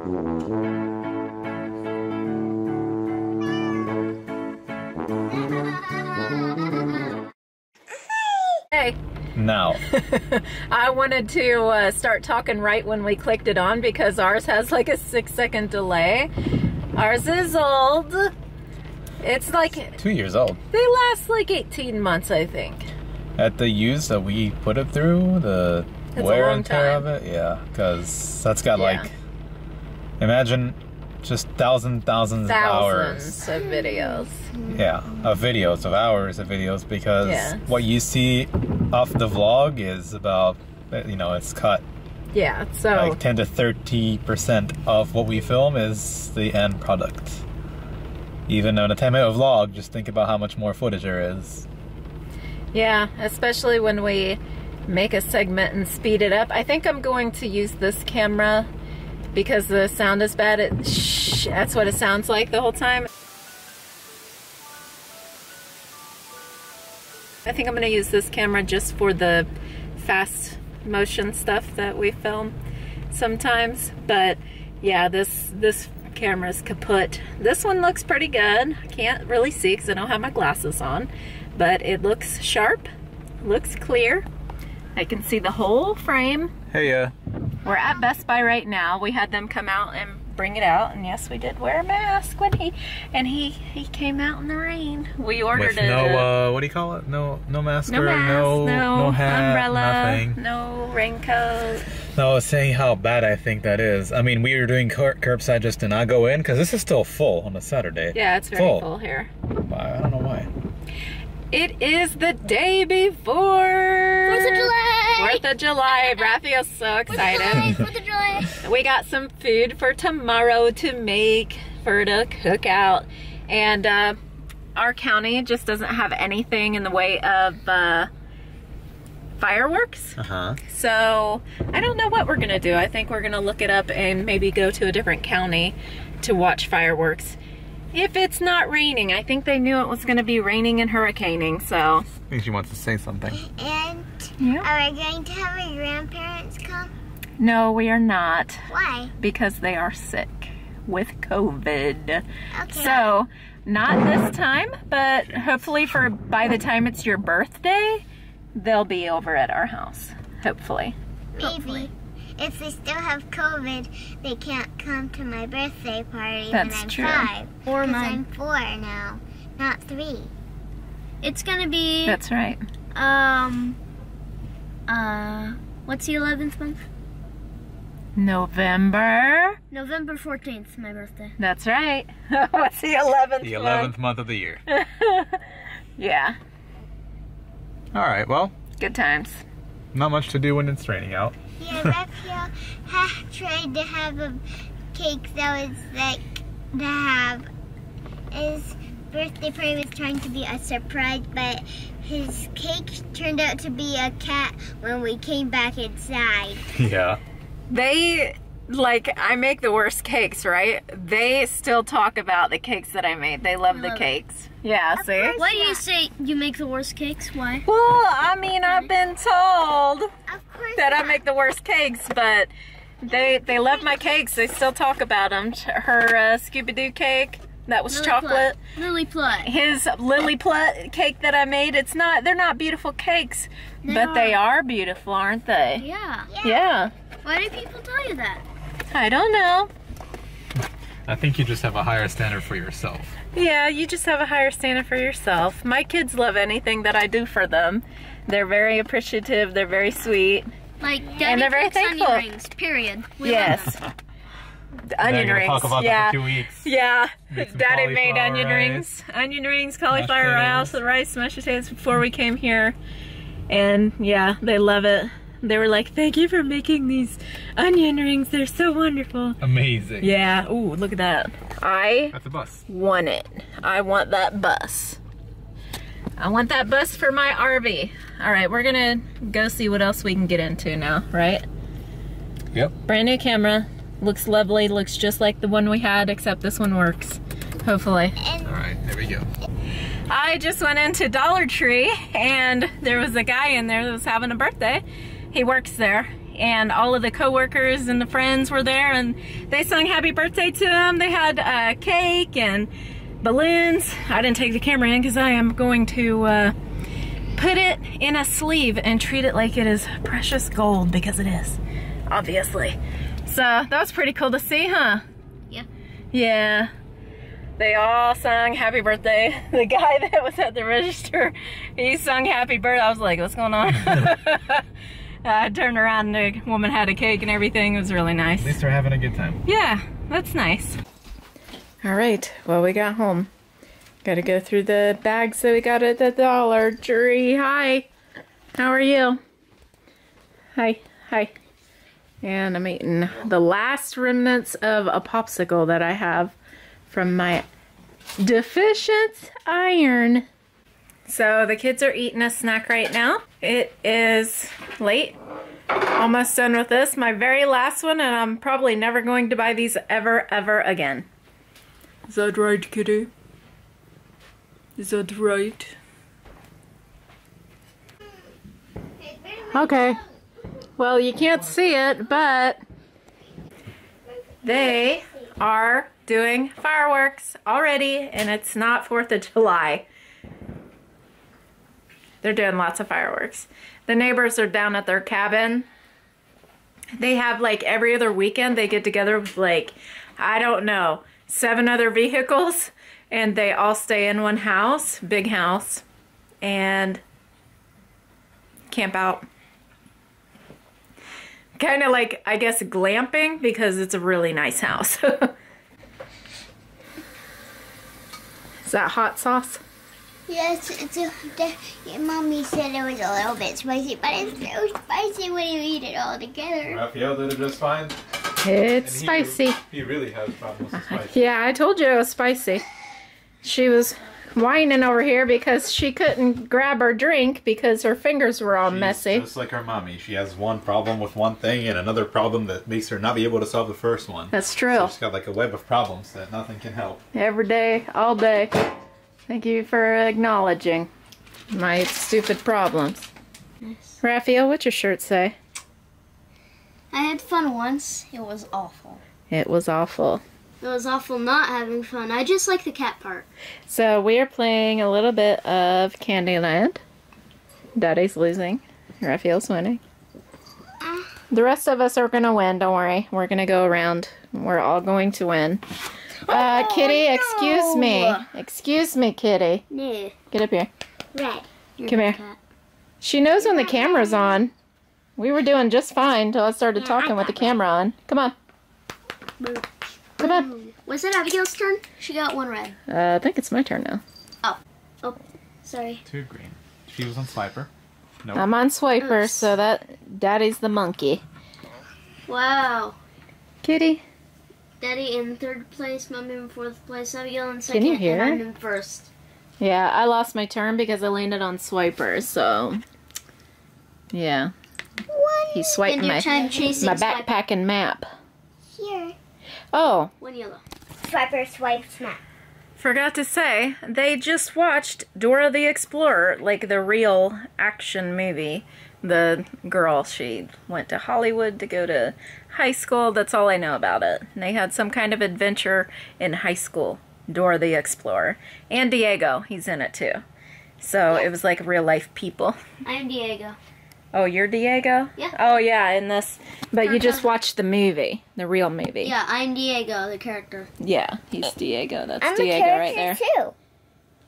Hey. Now. I wanted to start talking right when we clicked it on because ours has like a 6-second delay. Ours is old. It's like 2 years old. They last like 18 months, I think. At the use that we put it through, the wear and tear of it, yeah, because that's got like, imagine just thousands of hours of videos. Yeah, of videos, of hours of videos, because what you see off the vlog is about, you know, it's cut. Yeah, so like 10 to 30% of what we film is the end product. Even on a 10-minute vlog, just think about how much more footage there is. Yeah, especially when we make a segment and speed it up. I think I'm going to use this camera because the sound is bad. That's what it sounds like the whole time. I think I'm going to use this camera just for the fast motion stuff that we film sometimes. But yeah, this camera's kaput. This one looks pretty good. I can't really see because I don't have my glasses on, but it looks sharp, looks clear. I can see the whole frame. Hey, we're at Best Buy right now. We had them come out and bring it out, and yes, we did wear a mask when he came out in the rain. We ordered with no what do you call it? No mask, no hat, umbrella, nothing. no raincoat. No, I was saying how bad I think that is. I mean, we were doing curbside just to not go in because this is still full on a Saturday. Yeah, it's very full here. I don't know why. It is the day before 4th of July. 4th of July. Raphael's so excited. 4th of July. We got some food for tomorrow to make for the cookout, and our county just doesn't have anything in the way of fireworks. So I don't know what we're gonna do. I think we're gonna look it up and maybe go to a different county to watch fireworks. If it's not raining. I think they knew it was going to be raining and hurricaning, so. I think she wants to say something. And are we going to have our grandparents come? No, we are not. Why? Because they are sick with COVID. Okay. So, not this time, but hopefully by the time it's your birthday, they'll be over at our house. Hopefully. Maybe. Hopefully. If they still have COVID, they can't come to my birthday party That's when I'm true. 5. Or mine. I'm 4 now, not 3. It's gonna be... That's right. What's the 11th month? November. November 14th, my birthday. That's right. What's the 11th The 11th month of the year. Yeah. Alright, well. Good times. Not much to do when it's raining out. Yeah, Rafael tried to have a cake that was like to have. His birthday party was trying to be a surprise, but his cake turned out to be a cat when we came back inside. Yeah. I make the worst cakes, right? They still talk about the cakes that I made. They love the cakes. Yeah, see? Why do you say you make the worst cakes? Why? Well, I mean, I've been told that I make the worst cakes, but they love my cakes. They still talk about them. Her Scooby-Doo cake, that was chocolate. Lily Plut. His Lily Plut cake that I made, they're not beautiful cakes, but they are beautiful, aren't they? Yeah. Why do people tell you that? I don't know. I think you just have a higher standard for yourself. Yeah, you just have a higher standard for yourself. My kids love anything that I do for them. They're very appreciative, they're very sweet. Like, and they're very thankful. Onion rings, period. We yes. Onion rings. Talk about that for 2 weeks. Yeah. Daddy made onion rings. Onion rings, cauliflower rice, mashed potatoes before we came here. And yeah, they love it. They were like, thank you for making these onion rings. They're so wonderful. Amazing. Yeah. Ooh, look at that. That's a bus. Want it. I want that bus. I want that bus for my RV. All right, we're gonna go see what else we can get into now, right? Yep. Brand new camera. Looks lovely. Looks just like the one we had, except this one works. Hopefully. All right, there we go. I just went into Dollar Tree and there was a guy in there that was having a birthday. He works there and all of the co-workers and the friends were there, and they sung happy birthday to him. They had cake and balloons. I didn't take the camera in because I am going to put it in a sleeve and treat it like it is precious gold, because it is, obviously. So that was pretty cool to see, huh? Yeah. Yeah. They all sung happy birthday. The guy that was at the register, he sung happy birthday. I was like, what's going on? I turned around and the woman had a cake and everything. It was really nice. At least they're having a good time. Yeah, that's nice. All right, well, we got home. Got to go through the bags that we got at the Dollar Tree. Hi, how are you? Hi, hi. And I'm eating the last remnants of a popsicle that I have from my deficient iron. So the kids are eating a snack right now. It is late. Almost done with this. My very last one, and I'm probably never going to buy these ever again. Is that right, kitty? Is that right? Okay. Well, you can't see it, but they are doing fireworks already, and it's not 4th of July. They're doing lots of fireworks. The neighbors are down at their cabin. They have, like, every other weekend they get together with, like, I don't know, 7 other vehicles, and they all stay in one house, big house, and camp out. Kind of like, I guess, glamping, because it's a really nice house. Is that hot sauce? Yes, Mommy said it was a little bit spicy, but it's so spicy when you eat it all together. Rafael did it just fine. It's spicy. He really has problems with spicy. Yeah, I told you it was spicy. She was whining over here because she couldn't grab her drink because her fingers were all messy. Just like her mommy. She has one problem with one thing and another problem that makes her not be able to solve the first one. That's true. So she's got like a web of problems that nothing can help. Every day, all day. Thank you for acknowledging my stupid problems. Nice. Raphael, what's your shirt say? I had fun once. It was awful. It was awful. It was awful not having fun. I just like the cat part. So we are playing a little bit of Candyland. Daddy's losing. Raphael's winning. The rest of us are going to win, don't worry. We're going to go around. We're all going to win. Kitty, excuse me. Excuse me, Kitty. No. Get up here. Red. Come here. Cat. She knows when the camera's on. We were doing just fine until I started talking with the camera on. Come on. Boo. Come on. Was it Abigail's turn? She got 1 red. I think it's my turn now. Oh, sorry. 2 green. She was on Swiper. Nope. I'm on Swiper, Oops. so that Daddy's the monkey. Wow. Kitty. Daddy in 3rd place, Mommy in 4th place, Abigail in 2nd, Can you hear? and I'm in 1st. Yeah, I lost my turn because I landed on Swiper, so yeah. He swiped And your my time chasing backpack and map. Here. Oh, 1 yellow. Swiper, swipe, snap. forgot to say, they just watched Dora the Explorer, like the real action movie. The girl, she went to Hollywood to go to high school. That's all I know about it. And they had some kind of adventure in high school. Dora the Explorer. And Diego, he's in it too. So it was like real life people. I'm Diego. Oh, you're Diego? Yeah. Oh, yeah, in this. But you just watched the movie, the real movie. Yeah, I'm Diego, the character. Yeah, he's Diego. That's I'm Diego a right there. character too.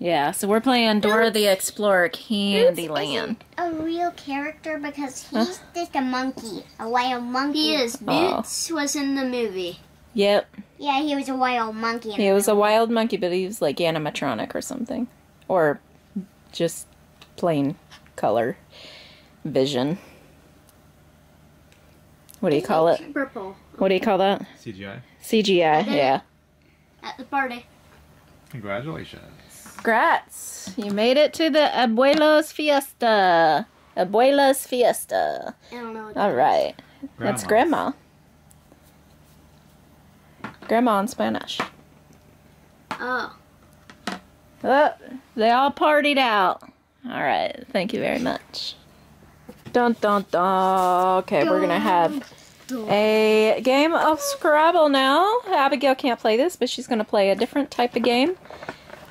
Yeah, so we're playing Dora the Explorer Candyland. A real character because he's just a monkey, a wild monkey. He is. Boots was in the movie. Yep. Yeah, he was a wild monkey. He was a wild monkey, but he was like animatronic or something. Or just plain color vision. What do you call it? Purple. What do you call that? CGI. CGI, yeah. At the party. Congratulations. Congrats! You made it to the Abuelo's Fiesta. Abuela's Fiesta. I don't know what All right. That's Grandma. Grandma in Spanish. Oh. Oh, they all partied out. All right. Thank you very much. Dun dun dun. Okay, we're gonna have a game of Scrabble now. Abigail can't play this, but she's gonna play a different type of game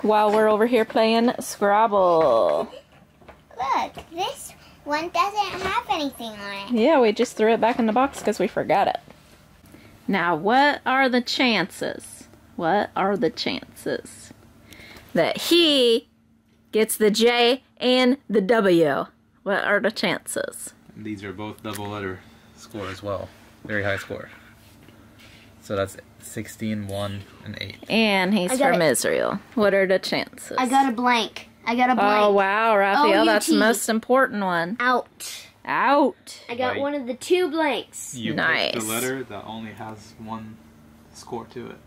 while we're over here playing Scrabble. Look, this one doesn't have anything on it. Yeah, we just threw it back in the box because we forgot it. Now, what are the chances? What are the chances that he gets the J and the W? What are the chances? These are both double letter score as well. Very high score. So that's 16, 1, and 8. And he's from Israel. What are the chances? I got a blank. I got a blank. Oh, wow, Rafael, that's the O-U-T. most important one. Out. Out. I got Right. one of the 2 blanks. You Nice. pick the letter that only has 1 score to it.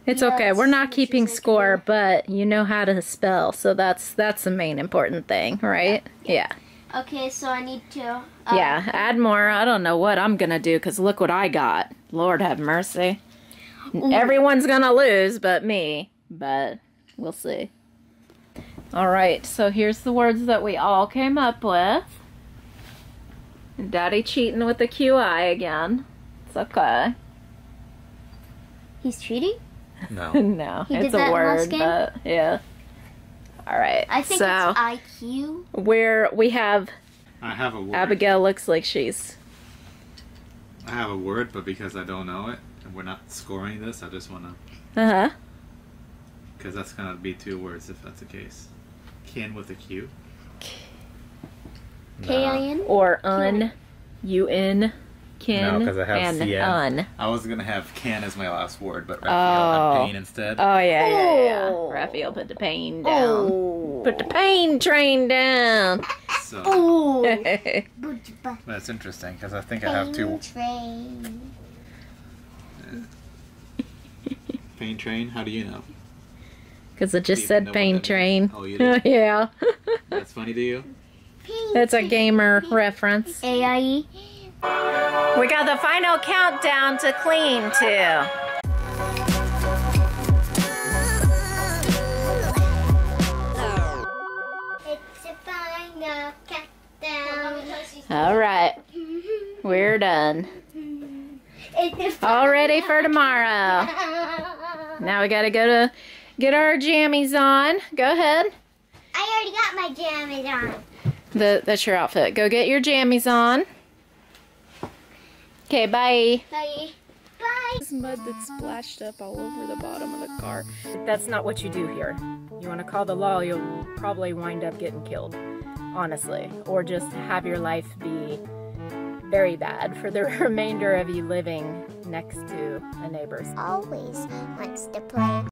It's Yeah, okay. We're that's not what keeping she said to score, do. but you know how to spell, so that's the main important thing, right? Yeah. Okay, so I need to... Yeah, add more. I don't know what I'm gonna do, because look what I got. Lord have mercy. Everyone's gonna lose but me, but we'll see. Alright, so here's the words that we all came up with. Daddy cheating with the QI again. It's okay. He's cheating? No. No, He did it's a that last word, game? but yeah. Alright, I think so it's IQ. we have I have a word. Abigail looks like she's... I have a word, but because I don't know it, and we're not scoring this, I just want to... Uh-huh. Because that's going to be 2 words if that's the case. Kin with a Q. K-I-N? Or un, U-N, kin, No, 'cause I have and CN. un. I was going to have can as my last word, but Rafael had pain instead. Oh, yeah. Oh. Raphael put the pain down. Oh. Put the pain train down. So Oh. that's interesting, because I think I have 2... Train. Pain train? How do you know? Because it Do just you said know what pain that train. means? Oh, you do? Yeah. That's funny to you? That's a gamer reference. A-I-E. We got the final countdown to clean, too. It's a final countdown. All right. We're done. It's a All ready for tomorrow. Now we gotta go to get our jammies on. Go ahead. I already got my jammies on. That's your outfit. Go get your jammies on. Okay, bye. Bye. Bye. This mud that's splashed up all over the bottom of the car. That's not what you do here. You want to call the law, you'll probably wind up getting killed, honestly. Or just have your life be very bad for the remainder of you living next to a neighbor's. Always wants to play.